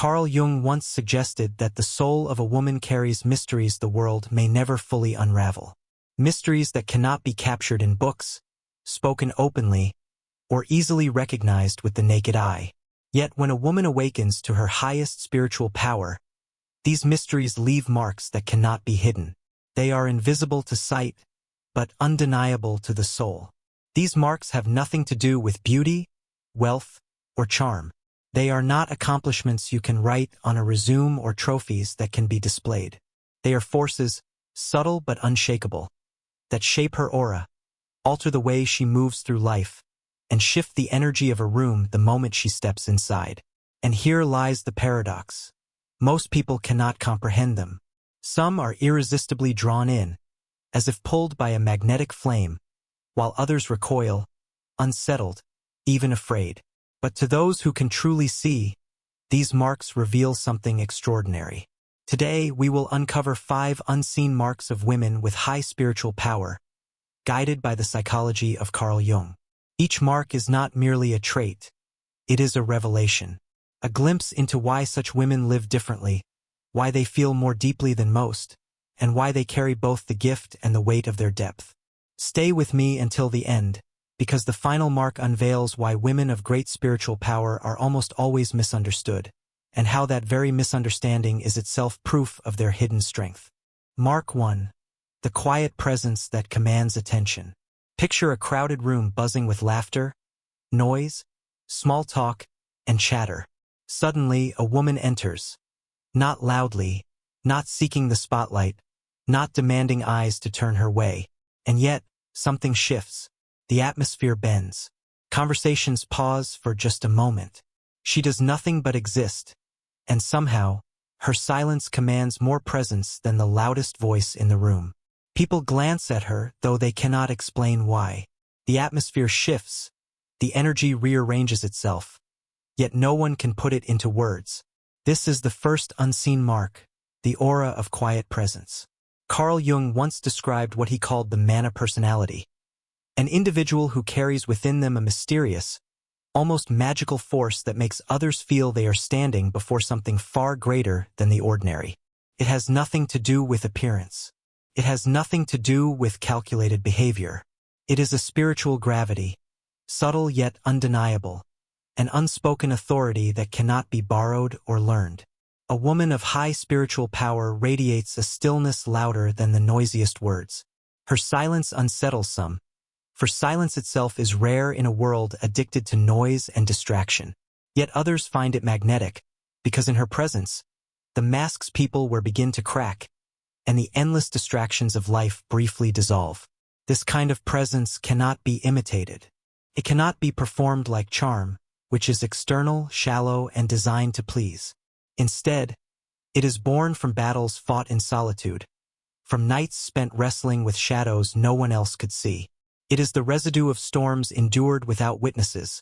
Carl Jung once suggested that the soul of a woman carries mysteries the world may never fully unravel. Mysteries that cannot be captured in books, spoken openly, or easily recognized with the naked eye. Yet when a woman awakens to her highest spiritual power, these mysteries leave marks that cannot be hidden. They are invisible to sight, but undeniable to the soul. These marks have nothing to do with beauty, wealth, or charm. They are not accomplishments you can write on a resume or trophies that can be displayed. They are forces, subtle but unshakable, that shape her aura, alter the way she moves through life, and shift the energy of a room the moment she steps inside. And here lies the paradox. Most people cannot comprehend them. Some are irresistibly drawn in, as if pulled by a magnetic flame, while others recoil, unsettled, even afraid. But to those who can truly see, these marks reveal something extraordinary. Today, we will uncover 5 unseen marks of women with high spiritual power, guided by the psychology of Carl Jung. Each mark is not merely a trait, it is a revelation, a glimpse into why such women live differently, why they feel more deeply than most, and why they carry both the gift and the weight of their depth. Stay with me until the end, because the final mark unveils why women of great spiritual power are almost always misunderstood, and how that very misunderstanding is itself proof of their hidden strength. Mark 1. The quiet presence that commands attention. Picture a crowded room buzzing with laughter, noise, small talk, and chatter. Suddenly, a woman enters. Not loudly, not seeking the spotlight, not demanding eyes to turn her way. And yet, something shifts. The atmosphere bends. Conversations pause for just a moment. She does nothing but exist. And somehow, her silence commands more presence than the loudest voice in the room. People glance at her, though they cannot explain why. The atmosphere shifts. The energy rearranges itself. Yet no one can put it into words. This is the first unseen mark, the aura of quiet presence. Carl Jung once described what he called the mana personality, an individual who carries within them a mysterious, almost magical force that makes others feel they are standing before something far greater than the ordinary. It has nothing to do with appearance. It has nothing to do with calculated behavior. It is a spiritual gravity, subtle yet undeniable, an unspoken authority that cannot be borrowed or learned. A woman of high spiritual power radiates a stillness louder than the noisiest words. Her silence unsettles some, for silence itself is rare in a world addicted to noise and distraction. Yet others find it magnetic, because in her presence, the masks people wear begin to crack, and the endless distractions of life briefly dissolve. This kind of presence cannot be imitated. It cannot be performed like charm, which is external, shallow, and designed to please. Instead, it is born from battles fought in solitude, from nights spent wrestling with shadows no one else could see. It is the residue of storms endured without witnesses,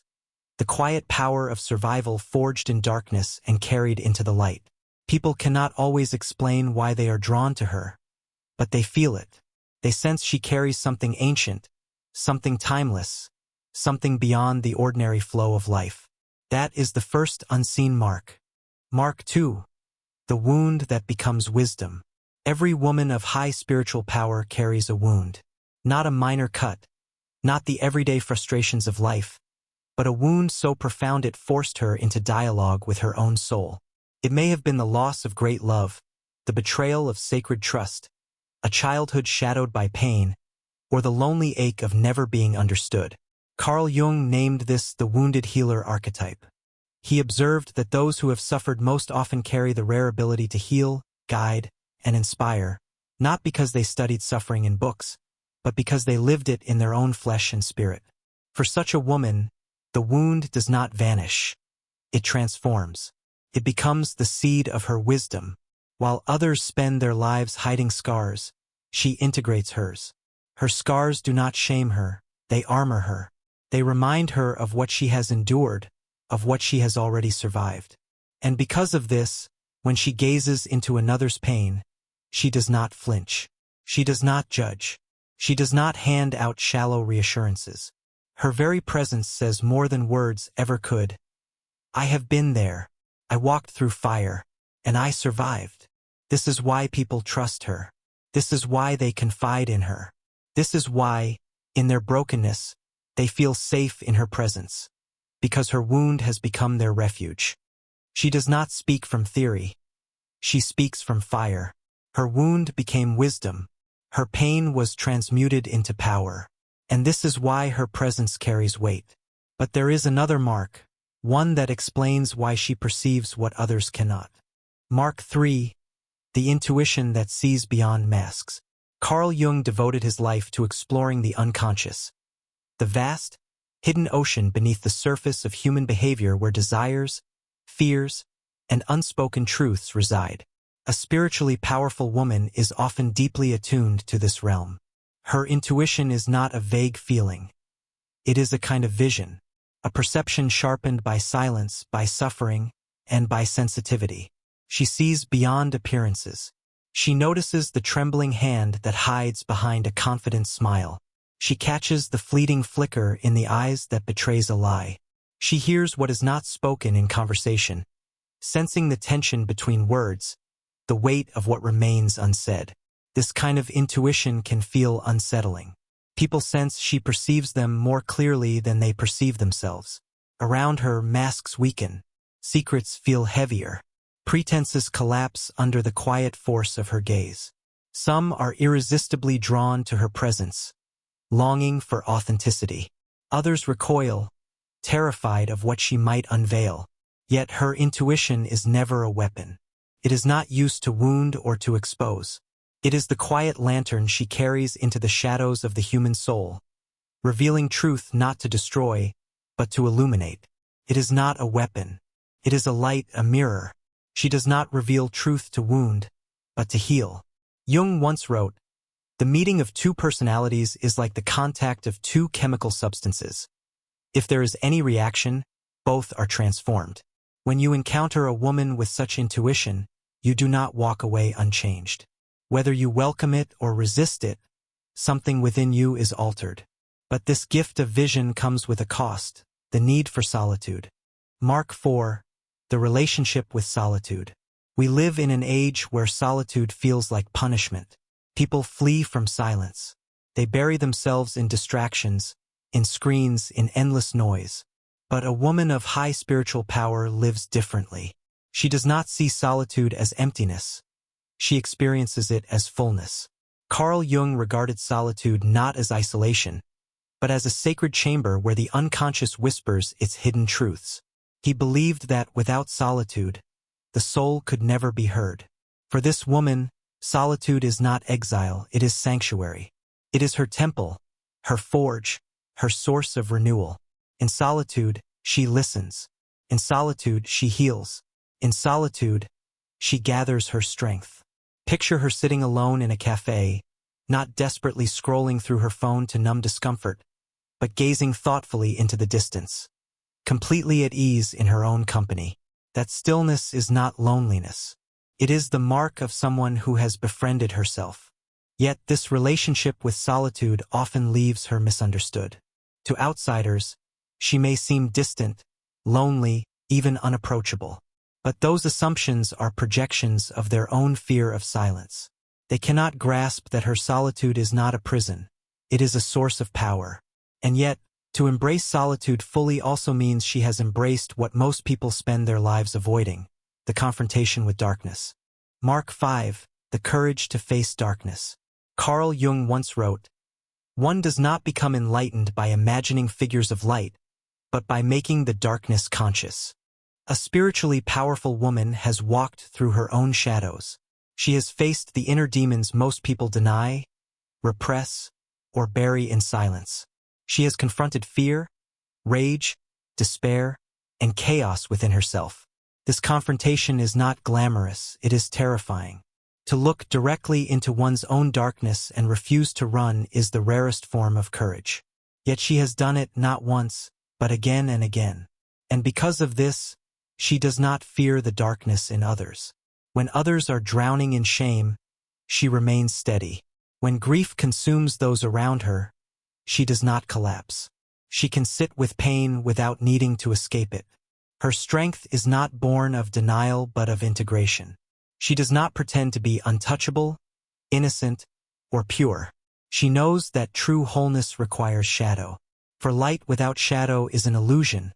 the quiet power of survival forged in darkness and carried into the light. People cannot always explain why they are drawn to her, but they feel it. They sense she carries something ancient, something timeless, something beyond the ordinary flow of life. That is the first unseen mark. Mark 2. The wound that becomes wisdom. Every woman of high spiritual power carries a wound. Not a minor cut, not the everyday frustrations of life, but a wound so profound it forced her into dialogue with her own soul. It may have been the loss of great love, the betrayal of sacred trust, a childhood shadowed by pain, or the lonely ache of never being understood. Carl Jung named this the wounded healer archetype. He observed that those who have suffered most often carry the rare ability to heal, guide, and inspire, not because they studied suffering in books, but because they lived it in their own flesh and spirit. For such a woman, the wound does not vanish. It transforms. It becomes the seed of her wisdom. While others spend their lives hiding scars, she integrates hers. Her scars do not shame her, they armor her. They remind her of what she has endured, of what she has already survived. And because of this, when she gazes into another's pain, she does not flinch. She does not judge. She does not hand out shallow reassurances. Her very presence says more than words ever could. I have been there. I walked through fire, and I survived. This is why people trust her. This is why they confide in her. This is why, in their brokenness, they feel safe in her presence. Because her wound has become their refuge. She does not speak from theory. She speaks from fire. Her wound became wisdom. Her pain was transmuted into power. And this is why her presence carries weight. But there is another mark, one that explains why she perceives what others cannot. Mark 3. The intuition that sees beyond masks. Carl Jung devoted his life to exploring the unconscious. The vast, hidden ocean beneath the surface of human behavior where desires, fears, and unspoken truths reside. A spiritually powerful woman is often deeply attuned to this realm. Her intuition is not a vague feeling. It is a kind of vision, a perception sharpened by silence, by suffering, and by sensitivity. She sees beyond appearances. She notices the trembling hand that hides behind a confident smile. She catches the fleeting flicker in the eyes that betrays a lie. She hears what is not spoken in conversation, sensing the tension between words, the weight of what remains unsaid. This kind of intuition can feel unsettling. People sense she perceives them more clearly than they perceive themselves. Around her, masks weaken. Secrets feel heavier. Pretenses collapse under the quiet force of her gaze. Some are irresistibly drawn to her presence, longing for authenticity. Others recoil, terrified of what she might unveil. Yet her intuition is never a weapon. It is not used to wound or to expose. It is the quiet lantern she carries into the shadows of the human soul, revealing truth not to destroy, but to illuminate. It is not a weapon. It is a light, a mirror. She does not reveal truth to wound, but to heal. Jung once wrote, "The meeting of two personalities is like the contact of two chemical substances. If there is any reaction, both are transformed." When you encounter a woman with such intuition, you do not walk away unchanged. Whether you welcome it or resist it, something within you is altered. But this gift of vision comes with a cost, the need for solitude. Mark 4. The relationship with solitude. We live in an age where solitude feels like punishment. People flee from silence. They bury themselves in distractions, in screens, in endless noise. But a woman of high spiritual power lives differently. She does not see solitude as emptiness. She experiences it as fullness. Carl Jung regarded solitude not as isolation, but as a sacred chamber where the unconscious whispers its hidden truths. He believed that without solitude, the soul could never be heard. For this woman, solitude is not exile, it is sanctuary. It is her temple, her forge, her source of renewal. In solitude, she listens. In solitude, she heals. In solitude, she gathers her strength. Picture her sitting alone in a cafe, not desperately scrolling through her phone to numb discomfort, but gazing thoughtfully into the distance, completely at ease in her own company. That stillness is not loneliness. It is the mark of someone who has befriended herself. Yet this relationship with solitude often leaves her misunderstood. To outsiders, she may seem distant, lonely, even unapproachable. But those assumptions are projections of their own fear of silence. They cannot grasp that her solitude is not a prison. It is a source of power. And yet, to embrace solitude fully also means she has embraced what most people spend their lives avoiding, the confrontation with darkness. Mark 5. The courage to face darkness. Carl Jung once wrote, "One does not become enlightened by imagining figures of light, but by making the darkness conscious." A spiritually powerful woman has walked through her own shadows. She has faced the inner demons most people deny, repress, or bury in silence. She has confronted fear, rage, despair, and chaos within herself. This confrontation is not glamorous, it is terrifying. To look directly into one's own darkness and refuse to run is the rarest form of courage. Yet she has done it not once, but again and again. And because of this, she does not fear the darkness in others. When others are drowning in shame, she remains steady. When grief consumes those around her, she does not collapse. She can sit with pain without needing to escape it. Her strength is not born of denial but of integration. She does not pretend to be untouchable, innocent, or pure. She knows that true wholeness requires shadow. For light without shadow is an illusion,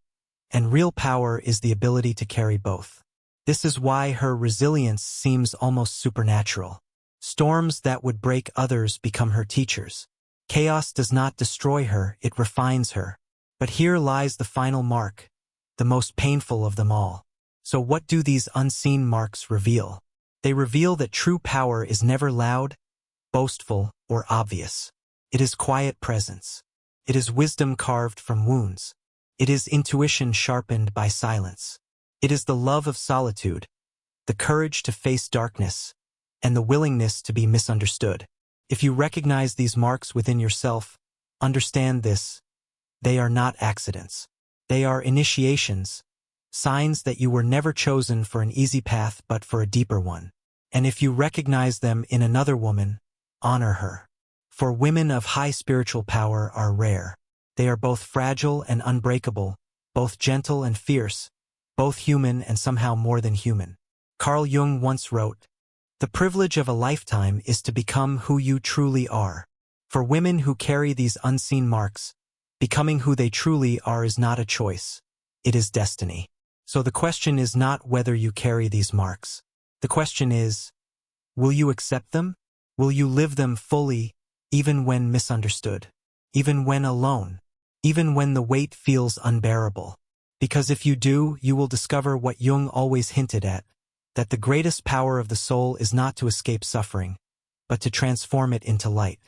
and real power is the ability to carry both. This is why her resilience seems almost supernatural. Storms that would break others become her teachers. Chaos does not destroy her, it refines her. But here lies the final mark, the most painful of them all. So what do these unseen marks reveal? They reveal that true power is never loud, boastful, or obvious. It is quiet presence. It is wisdom carved from wounds. It is intuition sharpened by silence. It is the love of solitude, the courage to face darkness, and the willingness to be misunderstood. If you recognize these marks within yourself, understand this: they are not accidents. They are initiations, signs that you were never chosen for an easy path but for a deeper one. And if you recognize them in another woman, honor her. For women of high spiritual power are rare. They are both fragile and unbreakable, both gentle and fierce, both human and somehow more than human. Carl Jung once wrote, "The privilege of a lifetime is to become who you truly are." For women who carry these unseen marks, becoming who they truly are is not a choice. It is destiny. So the question is not whether you carry these marks. The question is, will you accept them? Will you live them fully, even when misunderstood? Even when alone? Even when the weight feels unbearable? Because if you do, you will discover what Jung always hinted at, that the greatest power of the soul is not to escape suffering, but to transform it into light.